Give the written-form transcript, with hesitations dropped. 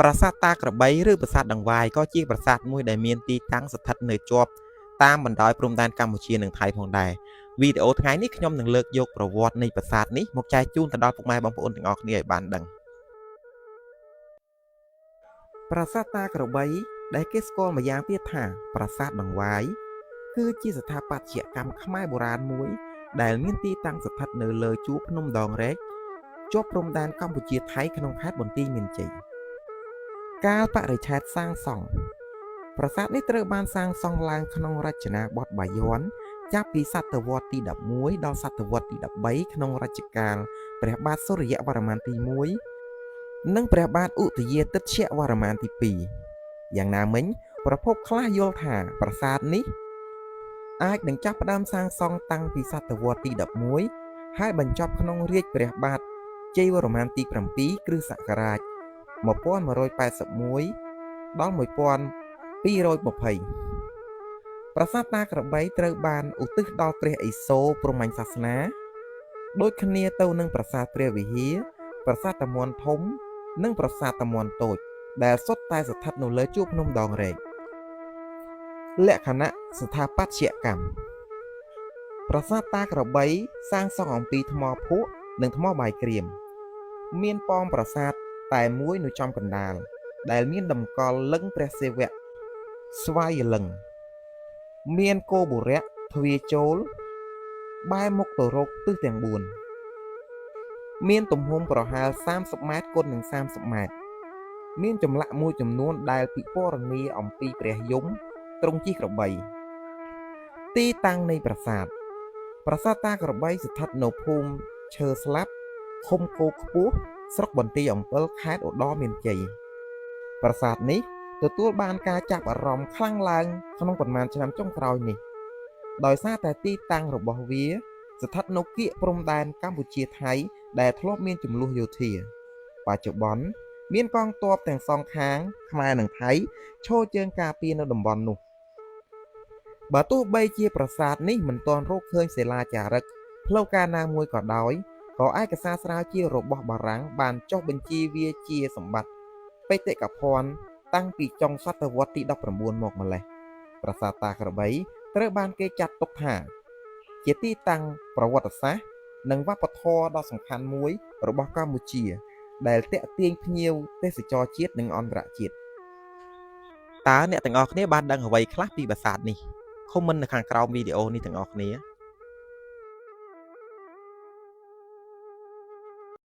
ប្រាសាទតាក្របីឬប្រាសាទដង្វាយក៏ជាប្រាសាទមួយដែលមានទីតាំងស្ថិតនៅជាប់តាមបណ្ដោយព្រំដែនកម្ពុជានិងថៃផងដែរវីដេអូថ្ងៃនេះខ្ញុំនឹងលើកយកប្រវត្តិនៃប្រាសាទនេះមកចែកជូនទៅដល់ពុកម៉ែបងប្អូនទាំងអស់គ្នាឲ្យបានដឹងប្រាសាទតាក្របីដែលគេស្គាល់ម្យ៉ាងទៀតថាប្រាសាទដង្វាយគឺជាស្ថាបត្យកម្មខ្មែរបុរាណមួយដែលមានទីតាំងស្ថិតនៅលើជួរភ្នំដងរែកជាប់ព្រំដែនកម្ពុជាថៃក្នុងខេត្តបន្ទាយមានជ័យកាលបរិច្ឆេទសាងសង់ប្រាសាទនេះត្រូវបានសាងសង់ឡើងក្នុងរចនាបថបាយ័នចាប់ពីសតវត្សទី11ដល់សតវត្សទី13ក្នុងរជ្ជកាលព្រះបាទសូរ្យវរ្ម័នទី1និងព្រះបាទឧទយាទិត្យវរ្ម័នទី2យ៉ាងណាមិញប្រភពខ្លះយល់ថាប្រាសាទនេះអាចនឹងចាប់ផ្ដើមសាងសង់តាំងពីសតវត្សទី11ហើយបញ្ចប់ក្នុងរាជ្យព្រះបាទជ័យវរ្ម័នទី7គ្រិស្តសករាជ1181ដល់1220ប្រាសាទតាក្របីត្រូវបានឧទ្ទិសដល់ព្រះឥសូរព្រហ្មញ្ញសាសនាដូចគ្នាទៅនឹងប្រាសាទព្រះវិហារប្រាសាទតាមាន់ធំនិងប្រាសាទតាមាន់តូចដែលសុទ្ធតែស្ថិតនៅលើជួរភ្នំដងរែកលក្ខណៈស្ថាបត្យកម្មប្រាសាទតាក្របីសាងសង់អំពីថ្មភក់និងថ្មបាយក្រៀមមានប៉មប្រាសាទតែមួយនៅចំកណ្ដាលដែលមានតម្កល់លិង្គព្រះសិវៈស្វាយលិង្គមានគោបុរៈទ្វារចូលបែរមុខទៅរកទិសទាំង4មានទំហំប្រហែល30ម៉ែត្រគុណនឹង30ម៉ែត្រមានចម្លាក់មួយចំនួនដែលពិពណ៌នាអំពីព្រះយមទ្រង់ជិះក្របីទីតាំងនៃប្រាសាទតាក្របីស្ថិតនៅភូមិឈើស្លាប់ឃុំគោខ្ពស់ស្រុកបន្ទាយអំពិលខេត្តឧត្តរមានជ័យប្រាសាទនេះទទួលបានការចាប់អារម្មណ៍ខ្លាំងឡើងក្នុងប៉ុន្មានឆ្នាំចុងក្រោយនេះដោយសារតែទីតាំងរបស់វាស្ថិតនៅគៀកព្រំដែនកម្ពុជាថៃដែលធ្លាប់មានជម្លោះយោធាបច្ចុប្បន្នមានកងទ័ពទាំងសងខាងខ្មែរនិងថៃឈរជើងការពារនៅតំបន់នោះបើទោះបីជាប្រាសាទនេះមិនទាន់រកឃើញសិលាចារឹកផ្លូវការណាមួយក៏ដោយក៏ឯកសារស្រាវជ្រាវរបស់បារាំងបានចុះបញ្ជីវាជាសម្បត្តិបេតិកភណ្ឌតាំងពីចុងសតវត្សទី19មកម្លេះប្រាសាទតាក្របីត្រូវបានគេចាត់ទុកថាជាទីតាំងប្រវត្តិសាស្ត្រនិងវប្បធម៌ដ៏សំខាន់មួយរបស់កម្ពុជាដែលទាក់ទាញភ្ញៀវទេសចរជាតិនិងអន្តរជាតិតើអ្នកទាំងអស់គ្នាបានដឹងអ្វីខ្លះពីប្រាសាទនេះខមមិននៅខាងក្រោមវីដេអូនេះទាំងអស់គ្នា